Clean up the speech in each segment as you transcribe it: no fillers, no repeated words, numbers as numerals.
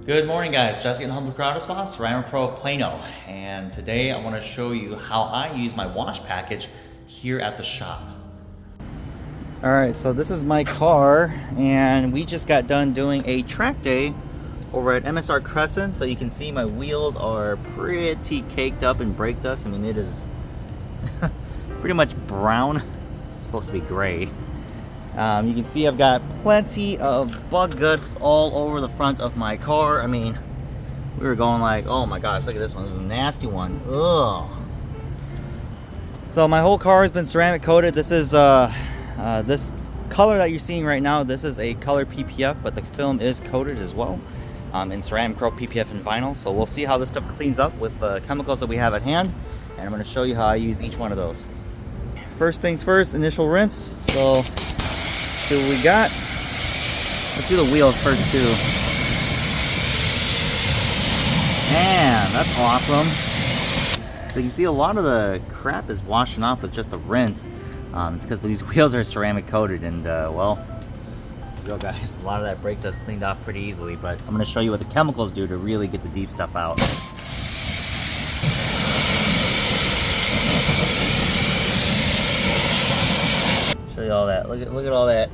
Good morning, guys. Jesse and Humble Crowd Response, Ceramic Pro of Plano, and today I want to show you how I use my wash package here at the shop. All right, so this is my car, and we just got done doing a track day over at MSR Crescent. So you can see my wheels are pretty caked up in brake dust. I mean, it is pretty much brown. It's supposed to be gray. You can see I've got plenty of bug guts all over the front of my car. I mean, we were going like, oh my gosh, look at this one. This is a nasty one. Ugh. So my whole car has been ceramic coated. This is this color that you're seeing right now. This is a color PPF, but the film is coated as well in ceramic pro PPF and vinyl. So we'll see how this stuff cleans up with the chemicals that we have at hand, and I'm going to show you how I use each one of those. First things first, initial rinse. So see what we got. Let's do the wheels first too. Man, that's awesome. So you can see a lot of the crap is washing off with just a rinse. It's because these wheels are ceramic coated, and well, yo guys, a lot of that brake dust cleaned off pretty easily, but I'm going to show you what the chemicals do to really get the deep stuff out. Show you all that. Look at all that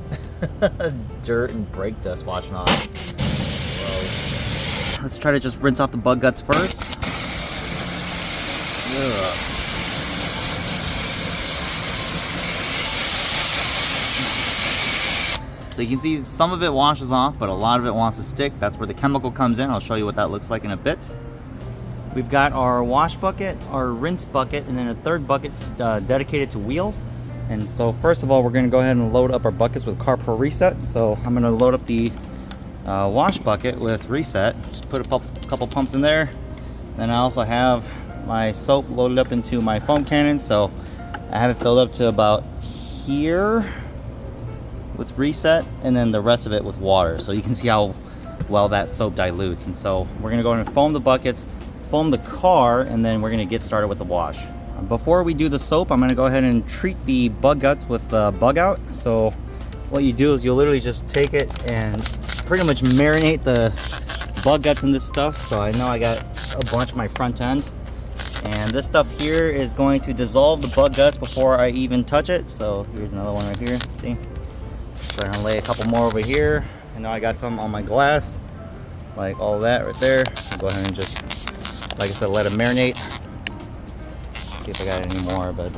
dirt and brake dust washing off. Whoa. Let's try to just rinse off the bug guts first. Ugh. So you can see some of it washes off, but a lot of it wants to stick. That's where the chemical comes in. I'll show you what that looks like in a bit. We've got our wash bucket, our rinse bucket, and then a third bucket dedicated to wheels. And so first of all, we're going to go ahead and load up our buckets with CarPro Reset. So I'm going to load up the wash bucket with Reset. Just put a couple pumps in there. Then I also have my soap loaded up into my foam cannon. So I have it filled up to about here with Reset, and then the rest of it with water. So you can see how well that soap dilutes. And so we're going to go ahead and foam the buckets, foam the car, and then we're going to get started with the wash. Before we do the soap, I'm going to go ahead and treat the bug guts with bug out. So what you do is you'll literally just take it and pretty much marinate the bug guts in this stuff. So I know I got a bunch on my front end, and this stuff here is going to dissolve the bug guts before I even touch it. So here's another one right here. See, so I'm going to lay a couple more over here. I know I got some on my glass, like all that right there. So go ahead and just, like I said, let it marinate. See if I got any more, but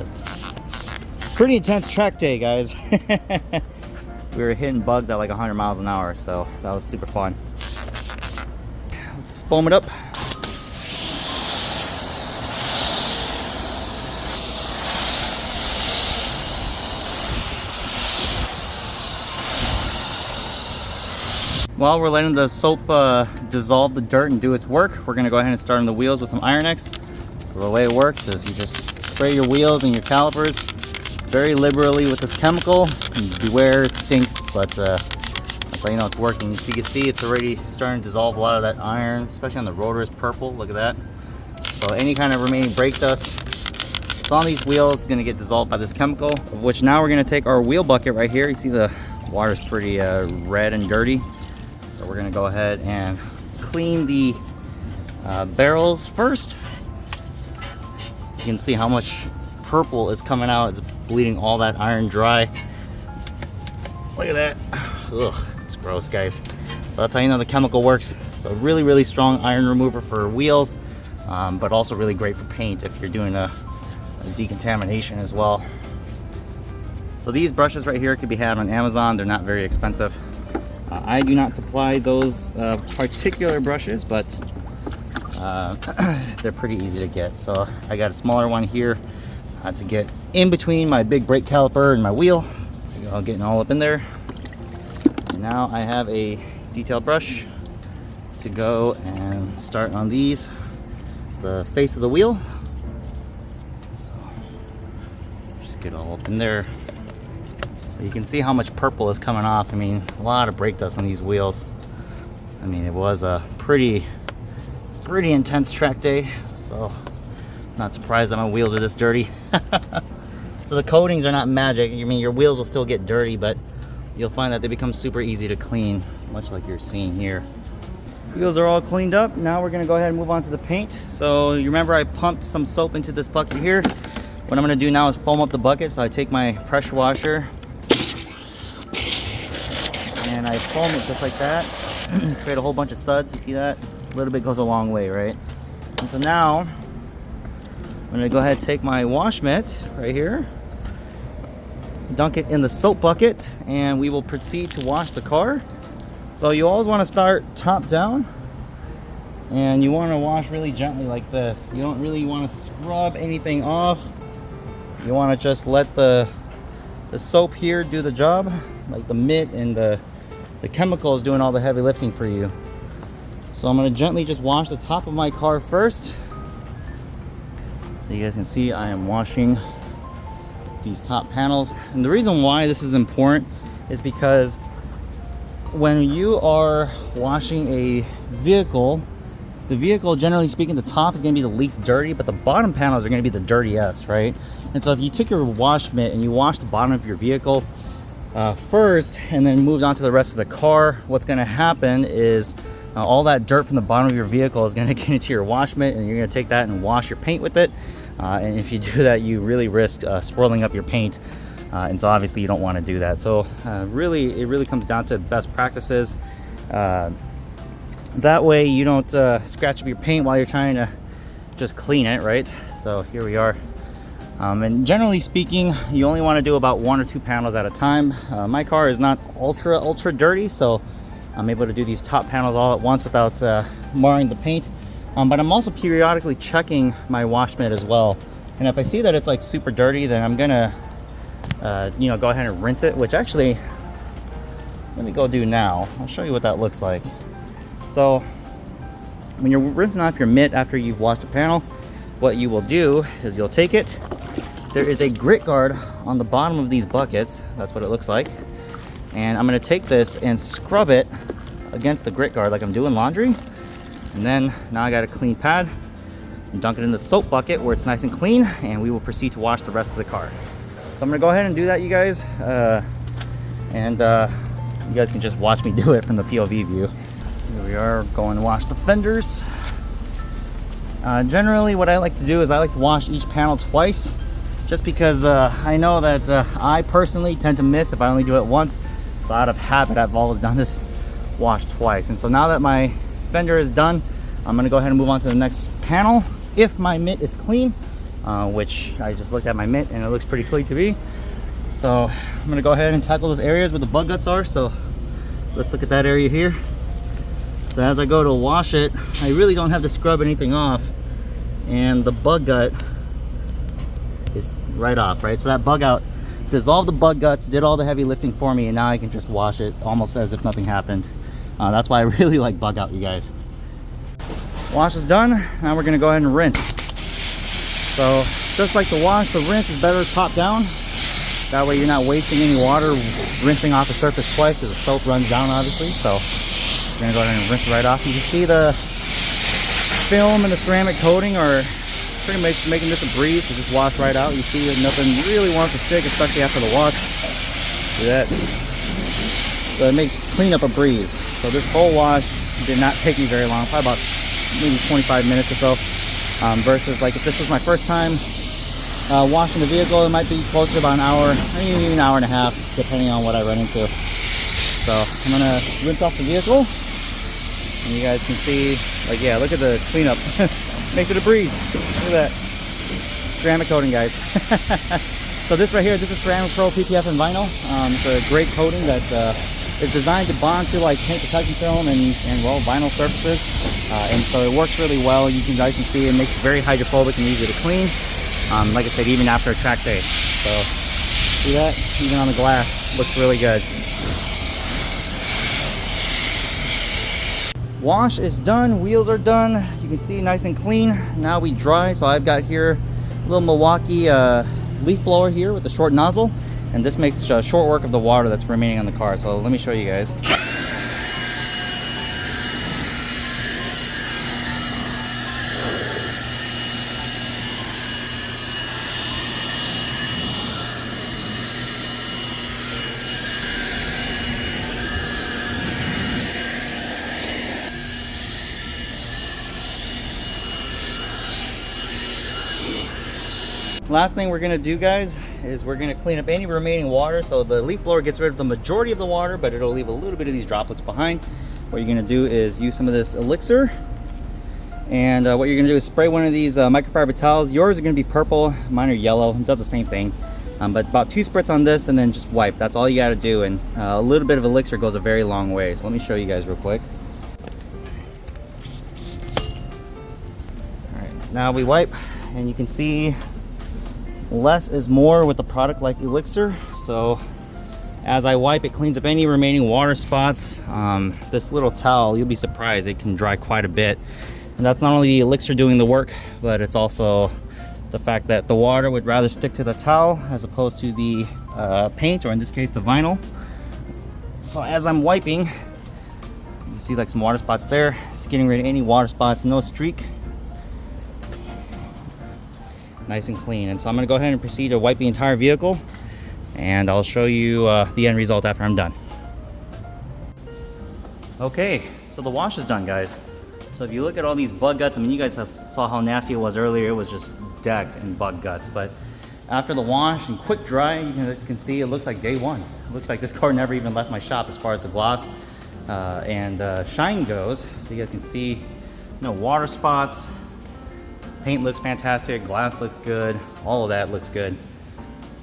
pretty intense track day, guys. We were hitting bugs at like 100 miles an hour, so that was super fun. Let's foam it up. While we're letting the soap dissolve the dirt and do its work, we're going to go ahead and start on the wheels with some Iron-X. So the way it works is you just spray your wheels and your calipers very liberally with this chemical. And beware, it stinks, but that's how you know it's working. As you can see, it's already starting to dissolve a lot of that iron, especially on the rotor is purple. Look at that. So any kind of remaining brake dust that's on these wheels is going to get dissolved by this chemical, of which now we're going to take our wheel bucket right here. You see the water's pretty red and dirty. So we're going to go ahead and clean the barrels first. You can see how much purple is coming out. It's bleeding all that iron dry. Look at that. Ugh, it's gross, guys. But that's how you know the chemical works. So really, really strong iron remover for wheels, but also really great for paint if you're doing a decontamination as well. So these brushes right here could be had on Amazon. They're not very expensive. I do not supply those particular brushes, but they're pretty easy to get. So I got a smaller one here to get in between my big brake caliper and my wheel. I'll get all up in there. And now I have a detail brush to go and start on these, the face of the wheel. So just get all up in there. You can see how much purple is coming off. I mean, a lot of brake dust on these wheels. I mean, it was a pretty intense track day, so not surprised that my wheels are this dirty. So the coatings are not magic. I mean, your wheels will still get dirty, but you'll find that they become super easy to clean, much like you're seeing here. Wheels are all cleaned up. Now we're gonna go ahead and move on to the paint. So you remember I pumped some soap into this bucket here. What I'm gonna do now is foam up the bucket. So I take my pressure washer and I foam it just like that. Create a whole bunch of suds, you see that? A little bit goes a long way, right? And so now I'm gonna go ahead and take my wash mitt right here, dunk it in the soap bucket, and we will proceed to wash the car. So you always want to start top down, and you want to wash really gently like this. You don't really want to scrub anything off. You want to just let the soap here do the job, like the mitt and the chemical is doing all the heavy lifting for you. So I'm going to gently just wash the top of my car first. So you guys can see I am washing these top panels. And the reason why this is important is because when you are washing a vehicle, the vehicle, generally speaking, the top is going to be the least dirty, but the bottom panels are going to be the dirtiest, right? And so if you took your wash mitt and you washed the bottom of your vehicle first and then moved on to the rest of the car, what's going to happen is all that dirt from the bottom of your vehicle is going to get into your wash mitt, and you're going to take that and wash your paint with it. And if you do that, you really risk swirling up your paint. And so obviously you don't want to do that. So it really comes down to best practices. That way you don't scratch up your paint while you're trying to just clean it, right? So here we are. And generally speaking, you only want to do about 1 or 2 panels at a time. My car is not ultra dirty, so I'm able to do these top panels all at once without marring the paint. But I'm also periodically checking my wash mitt as well. And if I see that it's like super dirty, then I'm gonna go ahead and rinse it, which actually, let me go do now. I'll show you what that looks like. So when you're rinsing off your mitt after you've washed a panel, what you will do is you'll take it. There is a grit guard on the bottom of these buckets. That's what it looks like. And I'm gonna take this and scrub it against the grit guard like I'm doing laundry. And then now I got a clean pad and dunk it in the soap bucket where it's nice and clean, and we will proceed to wash the rest of the car. So I'm gonna go ahead and do that, you guys. You guys can just watch me do it from the POV view. Here we are, going to wash the fenders. Generally what I like to do is I like to wash each panel twice, just because I know that I personally tend to miss if I only do it once. So out of habit, I've always done this wash twice. And so now that my fender is done, I'm gonna go ahead and move on to the next panel. If my mitt is clean, which I just looked at my mitt and it looks pretty clean to me. So I'm gonna go ahead and tackle those areas where the bug guts are. So let's look at that area here. So as I go to wash it, I really don't have to scrub anything off, and the bug gut is right off, right? So that bug out dissolved the bug guts, did all the heavy lifting for me, and now I can just wash it almost as if nothing happened. That's why I really like bug out, you guys. Wash is done. Now we're gonna go ahead and rinse. So just like the wash, the rinse is better top down. That way you're not wasting any water rinsing off the surface twice, because the soap runs down obviously. So we're gonna go ahead and rinse right off. You can see the film and the ceramic coating are pretty much making this a breeze to just wash right out. You see that nothing really wants to stick, especially after the wash. See that? So it makes cleanup a breeze. So this whole wash did not take me very long, probably about maybe 25 minutes or so. Versus like if this was my first time washing the vehicle, it might be close to about an hour, maybe an hour and a half, depending on what I run into. So I'm gonna rinse off the vehicle, and you guys can see, like, yeah, look at the cleanup. Makes it a breeze. Look at that. Ceramic coating, guys. So this right here, this is Ceramic Pro PPF and vinyl. It's a great coating that is designed to bond to like paint protection film and well, vinyl surfaces. And so it works really well. You guys can see it makes it very hydrophobic and easy to clean. Like I said, even after a track day. So see that? Even on the glass, looks really good. Wash is done, wheels are done. You can see nice and clean. Now we dry. So I've got here a little Milwaukee leaf blower here with a short nozzle, and this makes short work of the water that's remaining on the car. So let me show you guys. Last thing we're gonna do, guys, is we're gonna clean up any remaining water. So the leaf blower gets rid of the majority of the water, but it'll leave a little bit of these droplets behind. What you're gonna do is use some of this elixir, and what you're gonna do is spray one of these microfiber towels. Yours are gonna be purple, mine are yellow. It does the same thing, but about 2 spritz on this, and then just wipe. That's all you gotta do, and a little bit of elixir goes a very long way. So let me show you guys real quick. All right, now we wipe, and you can see less is more with a product like elixir. So as I wipe, it cleans up any remaining water spots. This little towel, you'll be surprised, it can dry quite a bit. And that's not only the elixir doing the work, but it's also the fact that the water would rather stick to the towel as opposed to the paint, or in this case the vinyl. So as I'm wiping, you see like some water spots there. It's getting rid of any water spots, no streak. Nice and clean. And so I'm going to go ahead and proceed to wipe the entire vehicle, and I'll show you the end result after I'm done. Okay, so the wash is done, guys. So if you look at all these bug guts, I mean, you guys saw how nasty it was earlier. It was just decked in bug guts. But after the wash and quick dry, you guys can see it looks like day one. It looks like this car never even left my shop as far as the gloss and shine goes. So you guys can see no water spots. Paint looks fantastic, glass looks good, all of that looks good.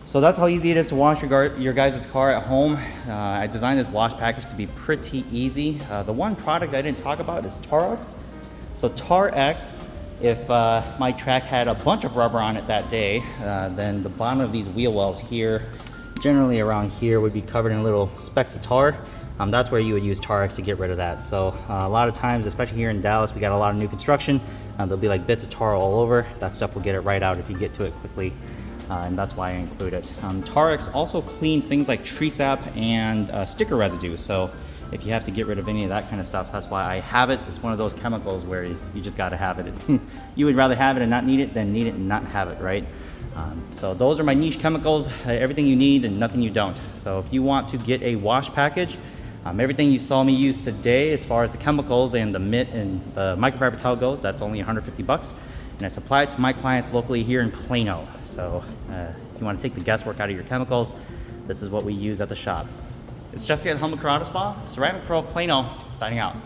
So that's how easy it is to wash your guys' car at home. I designed this wash package to be pretty easy. The one product I didn't talk about is Tarex. So Tarex, if my track had a bunch of rubber on it that day, then the bottom of these wheel wells here, generally around here, would be covered in little specks of tar. That's where you would use Tarex to get rid of that. So a lot of times, especially here in Dallas, we got a lot of new construction. There'll be like bits of tar all over. That stuff will get it right out if you get to it quickly, and that's why I include it. Tarex also cleans things like tree sap and sticker residue. So if you have to get rid of any of that kind of stuff, that's why I have it. It's one of those chemicals where you just gotta have it. You would rather have it and not need it than need it and not have it, right? So those are my niche chemicals, everything you need and nothing you don't. So if you want to get a wash package, everything you saw me use today as far as the chemicals and the mitt and the microfiber towel goes, that's only 150 bucks. And I supply it to my clients locally here in Plano. So if you want to take the guesswork out of your chemicals, this is what we use at the shop. It's Jesse at Humble Auto Spa, Ceramic Pro of Plano, signing out.